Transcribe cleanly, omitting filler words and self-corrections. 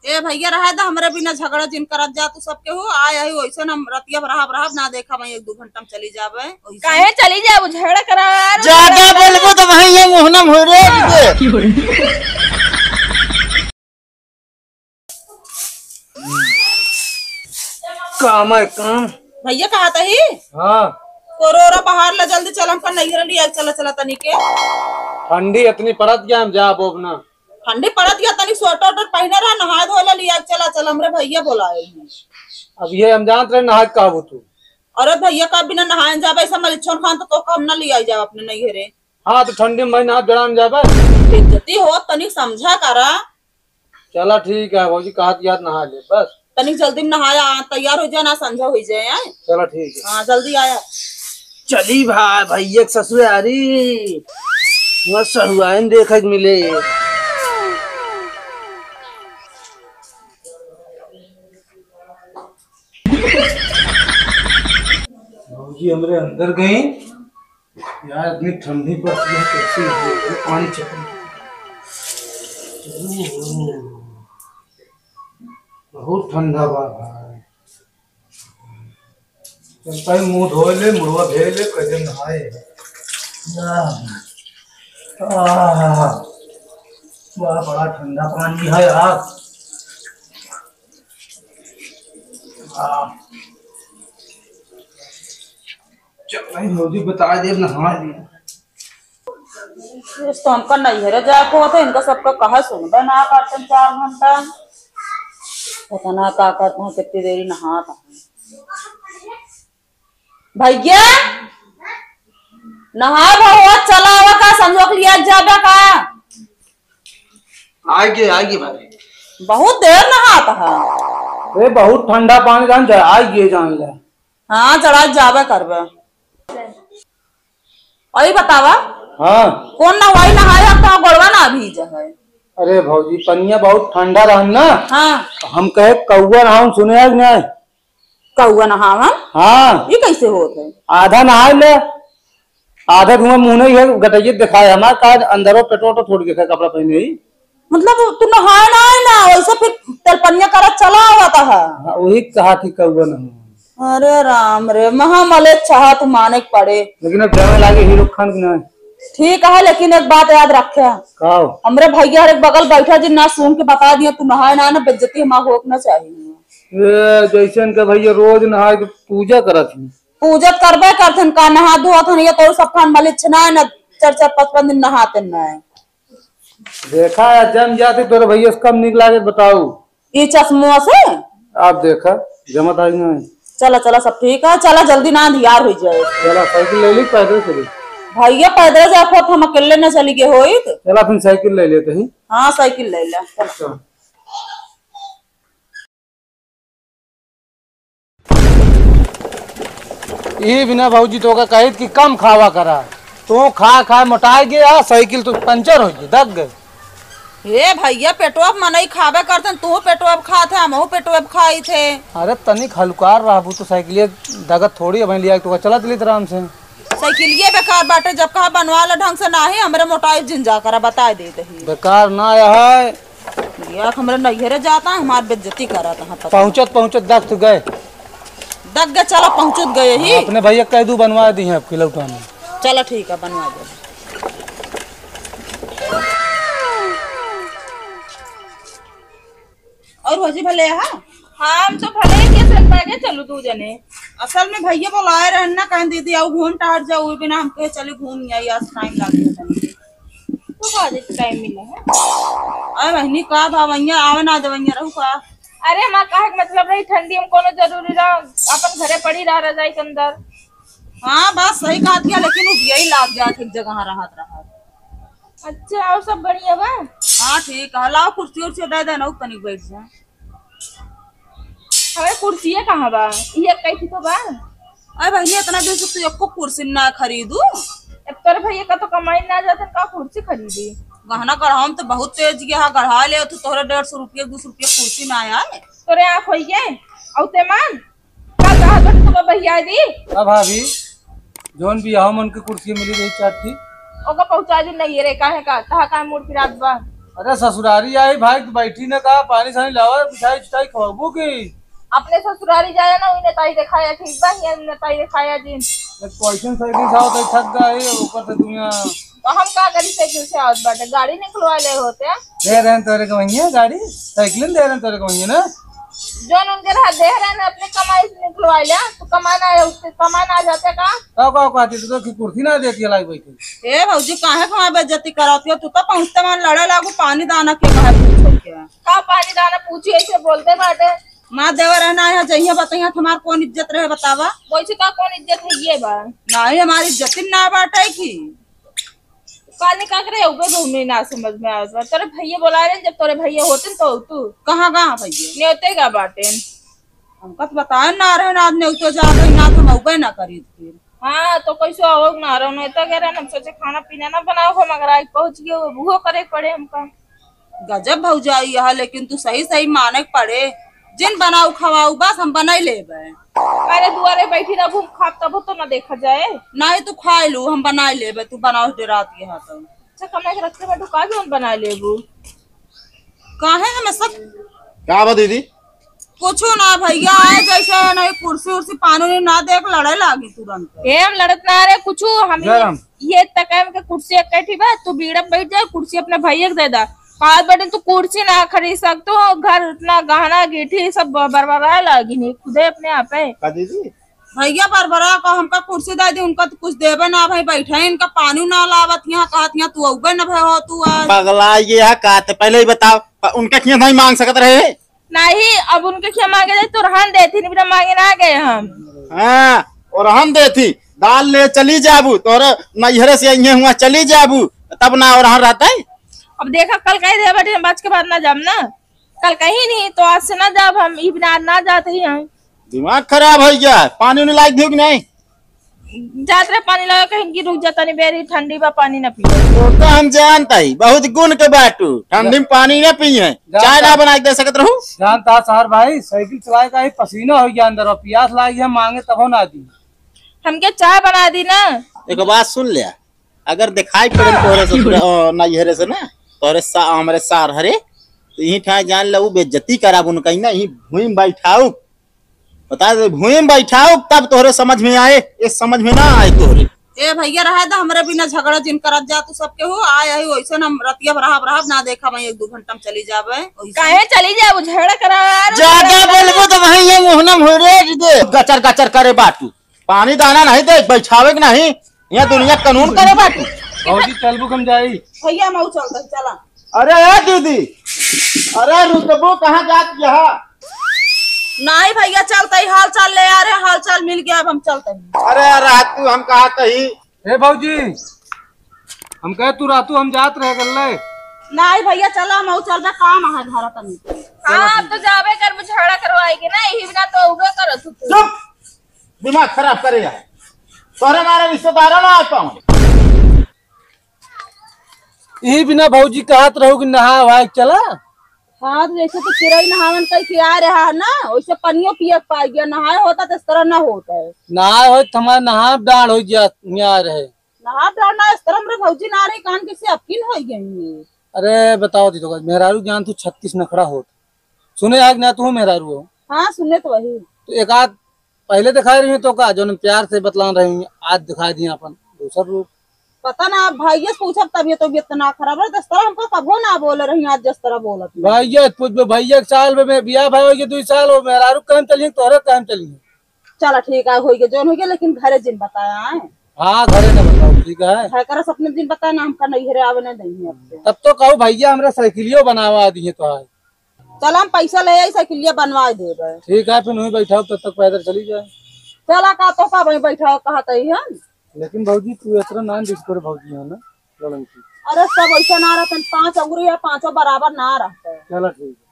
ए भैया रहा था हमरे बिना झगड़ा जिन करत जा तू सबके हो आया ही वैसे हम रतिया रहब ना देखा मैं 1-2 घंटा में चली जावे काहे चली जाए वो झगड़ा करा ज्यादा बोलबो तो भाई ये मोहनम हो रे काम है काम भैया कहा था ही हाँ कोरोरा बाहर ला जल्दी चल हम नहीं लिया चला चला तनी के ठंडी इतनी पड़त गया हम जा बोबना ठंडी पड़त गया तनी स्वेटर पहने रहा नहा धोला लिया चला चल हमरे भैया बोलाए अब ये हम जानते रहे नहा कहबो तू अरे भैया का बिना नहाए जाबे ऐसा मलिछन खान तो हम ना लिया जाओ अपने नहीं घरे हाँ तो ठंडी में नहा जड़ान जाबे इज्जती हो तनी समझा करा चला ठीक है भौजी कहा याद नहा ले बस तनी जल्दी में नहाया तैयार हो जाए ना संझा हो जाए चला ठीक है हाँ जल्दी आया चली भाई भैया ससुरारी मस्त सहुआइन देखे मिले भौजी हमरे अंदर गई यार इतनी ठंडी पड़ती है कैसे पानी चल बहुत ठंडा बा भाई चलता है मुंह धो ले मुड़वा धो ले कैसे नहाए बड़ा ठंडा पानी है यार चल मोदी बता दे नहा लिया तो हमका नहीं है जाको था इनका सबका कहा सुनबे ना करते 4 घंटा पता ना का करते हैं कितनी देरी नहा था भैया नहा भगवा चला हुआ का समझो लिया जाबे का आगे भाई बहुत देर नहाता है अरे बहुत ठंडा पानी जान जा आगे जान ले हाँ चढ़ा जाबे करबे वही बतावा हाँ कौन नहाई नहाया तो गोड़वा ना भी है अरे भौजी पनिया बहुत ठंडा रहन ना हाँ हम कहे कौआ नहाऊं सुने है नहीं कौआ नहावा हाँ ये कैसे होते आधा नहा ले आधा धुआं मुंह नहीं है गटैये दिखाए हमारे काज अंदरों पेटो तो थोड़ी दिखाए कपड़ा पहने ही मतलब तू नहाए ना वैसे फिर तेलपनिया कर चला हुआ था वही कहा थी कौआ नहा अरे राम रे महामले चाहत माने पड़े लेकिन अब डर लागे हीरो खान की नहीं ठीक है लेकिन एक बात याद रखे हमरे भैया एक बगल बैठा जिन ना सुन के बता दिया तू नहाए ना बेइज्जती हमारे होना चाहिए जैसे इनका भैया रोज नहा के पूजा करत पूजा करबे करथन का नहा धोत हन ये तो सब खान मलिछ ना 4-5 दिन नहाते ना देखा जम जाते तोरे भैया से कम निक लागे बताओ ये चश्मा से आप देखा जमत आई नहीं चला चला सब ठीक है चला जल्दी ना तैयार हो जाए चला साइकिल ले ली पैदल चली भैया पैदल जाते हम अकेले न चली गए हो चला फिर साइकिल ले लेते हैं हाँ साइकिल ले ले ये बिना भाजी तो का कहित कि कम खावा करा तो खा मोटाई गया साइकिल तो पंचर हो गई दब गए हे भैया पेटवा मनई खावे करते तू पेटवा खाते हम पेटवा खाई थे अरे तनिक हल्कार रहबू तो साइकिल दगत थोड़ी है लिया तो चला चली आराम से साइकिलिए बेकार बाटे जब कहा बनवा ला ढंग से ना ही हमरे मोटाई जिंजा करा बता देते ही बेकार ना है यार हमरे नैहरे जाता है हमार बेइज्जती करा था पहुंचत दग गए चला पहुंचत गए ही अपने भैया कह दू बनवा दी है आपकी लौटा में चलो ठीक है बनवा दे और भौजी भले हम तो भले के चल पाएंगे चलो तू जने असल में भैया बुलाए रहन ना कहीं दीदी आओ घूम टहर जाओ बिना हम कहे चले घूम आई आज टाइम लगे तो काजे टाइम मिला है अरे बहनी का भावैया आवे ना दवैया रहू का अरे मां काहे मतलब रही ठंडी में कोनो जरूरी रहा अपन घरे पड़ी रहा रजाई के अंदर हां बस सही कहा दिया लेकिन यही लाग गया ठीक जगह रहा अच्छा और सब बढ़िया बा हां ठीक है लाओ कुर्सी उर्सी दे देना तनी बैठ जा अरे कुर्सी कहां बा ये कैसी तो बा अरे भैया इतना दिन से तू एको कुर्सी ना खरीदू अब तोरे भैया का तो कमाई ना जाते का कुर्सी खरीदी गहना गढ़ाम तो बहुत तेज गया गढ़ा ले तो तोहरे 150 रुपया 200 रुपया कुर्सी ना आया तोरे आंख होइए औते मान का कहा बट तो भैया दी अब भाभी जोन भी आओ मन की कुर्सी मिली रही चाटी ओका पहुंचा दी नहीं रे काहे का कहा का मूड फिरात बा अरे ससुरारी आई भाई तो बैठी ने कहा पानी सानी लावा मिठाई चिठाई खवाबू की। अपने ससुरारी जाया ना उन्हें ताई दिखाया ठीक बा ये ने ताई दिखाया दिन क्वेश्चन साइकिल साव तो थक गए ऊपर से दुनिया। तो हम का करी साइकिल से आवत बाटे गाड़ी निकलवा ले होते दे रहे हैं तेरे को वही गाड़ी साइकिल दे रहे हैं तेरे को वही ना जोन उनके हाथ दे रहे हैं अपने कमाई से निकलवा लिया तो कमाना है उससे कमाना आ जाते का का कहती तो की कुर्सी ना देती है लाई बैठी। ए भौजी काहे हमारी बेइज्जती कराती हो तू तो पहुंचते मान लड़े लागू पानी दाना के काहे पूछो क्या का पानी दाना पूछी ऐसे बोलते बाटे माँ देवर रहना है जहिया बताइए तुम्हार कौन इज्जत रहे बतावा वैसे का कौन इज्जत है ये बा नहीं हमारी इज्जत ना बाटे की काली का करे उबे भूमि ना समझ में आवत बा तेरे भैया बुला रहे जब तोरे भैया होते तो तू कहाँ भैया नेवते का बाटे हमका तो बताए ना रहे ना ने तो जा रही ना तो मौके ना करी फिर हाँ तो कैसे आओ ना रहो नहीं तो कह रहे हम सोचे खाना पीना ना बनाओ हो मगर आज पहुंच गए वो करे पड़े हमका गजब भौजाई है लेकिन तू सही सही माने पड़े जिन बनाऊ खवाऊ बस हम बनाई ले अरे दुआरे बैठी ना घूम खाप तब तो ना देखा जाए नहीं तू खा लू हम बनाई ले तू बनाओ रात के हाथ अच्छा कमरा के रखते बैठो का भी बना लेबू काहे हमें सब क्या बा दीदी कुछ ना भैया आए जैसे नहीं कुर्सी उर्सी पानी ना देख लड़े लागी तुरंत हम लड़त ना रहे कुछ हम ये तक के कुर्सी इकट्ठी बा तू बीड़ा बैठ जाए कुर्सी अपने भैया दे दा आज बटे तू कुर्सी ना खरीद सकते हो घर इतना गहना गिठी सब बरबरा लगी नहीं खुदे अपने आप है दीदी भैया बरबरा को हमका कुर्सी दे दी उनका तो कुछ देवे ना भाई बैठे इनका पानी ना लावत यहाँ कहत यहाँ तू अउबे न भय हो तू पगला ये है कहते पहले ही बताओ उनके खिया नहीं मांग सकत रहे नहीं अब उनके खिया मांगे जाए तो रहन देती नहीं बिना मांगे ना गए हम हाँ और हम देती दाल ले चली जाबू तोरे नैहरे से हुआ चली जाबू तब ना और रहता है। अब देखा कल कहीं दे बैठे बात के बाद ना जाब ना कल कहीं नहीं तो आज से ना जाब हम इबना ना जाते ही हैं दिमाग खराब हो गया पानी नहीं लायक दियो कि नहीं जात रहे पानी लगा कहीं की रुक जाता नहीं बेरी ठंडी बा पानी ना पिए तो हम जानता ही बहुत गुण के बाटू ठंडी में पानी ना पिए चाय ना बना के दे सकत रहू जानता सर भाई साइकिल चलाए का ही पसीना हो गया अंदर और प्यास लागी हम मांगे तब ना दी हम क्या चाय बना दी ना एक बात सुन लिया अगर दिखाई पड़े तोरे से नैहरे से ना तोरे हमारे सार हरे तो यही ठा जान लो बेइज्जती करा बुन कहीं ना यही भूमि बैठाऊ बता दे भूमि बैठाऊ तब तोरे समझ में आए ये समझ में ना आए तोरे ए भैया रहा था हमारे बिना झगड़ा जिन करत जा तू सबके हो आए है वैसे हम रतिया रहा ना देखा मैं 1-2 घंटा में चली जावे काहे चली जाए झगड़ा करा ज्यादा बोलबो तो भाई ये मुहना मोरे दे गचर गचर करे बाटू पानी दाना नहीं दे बैठावे के नहीं यहाँ दुनिया कानून करे बाटू भौजी चलबू कम जाई भैया मऊ चलता चला अरे दीदी अरे रुकबो कहाँ जात यहाँ नहीं भैया चलता ही हाल चाल ले आ रहे हाल चाल मिल गया अब हम चलते हैं अरे रातू हम कहा ही हे भौजी हम कहे तू रातू हम जात रहे कर ले नहीं भैया चला मऊ चल जा काम है घर तनी हाँ तो जावे कर झगड़ा करवाएगी ना यही बिना तो उगे करो तू चुप दिमाग खराब करे यार तोरे हमारे रिश्तेदार ना आ पाऊँ यही बिना भौजी कहत रहो कि नहा वहा चला हाँ जैसे तो चिड़ई नहावन कहीं के आ रहा है ना वैसे पनियो पियत पा गया नहाए होता तो इस तरह ना होता है नहाए हो हमारे नहा डांड हो गया यहाँ रहे नहा डालना इस तरह मेरे भौजी ना रही कान किसी अफकीन हो गई अरे बताओ दी तो मेहरारू ज्ञान तू 36 नखड़ा हो सुने आग ना तू मेहरारू हो हाँ सुने तो वही तो एक आध पहले दिखाई रही तो का जो प्यार से बतला रही आज दिखा दिया अपन दूसरा रूप पता ना भैया पूछा तबियत इतना खराब है जिस तरह हमको कबो ना बोल रही आज जिस तरह बोलत भैया पूछ भैया साल में बिया भाई होगी 2 साल हो मेहरारू काम चलिए तोहरे काम चलिए चला ठीक है हो गया जो हो गया लेकिन घरे जिन बताया है हाँ घरे न बताओ ठीक है कर अपने दिन बताया ना हमका नहीं हरे आवे नहीं तब तो कहो भैया हमरा साइकिलियो बनवा दिए तो है चल हम पैसा ले आई साइकिलिया बनवा दे ठीक है फिर वही बैठाओ तब तक पैदल चली जाए चला का तो का वही बैठा कहते ही हम लेकिन भौजी तू इतना नाम दिख कर भौजी है ना लड़न की अरे सब ऐसा ना रहता 5 अंगुरी या 5 बराबर ना रहता है चलो ठीक है।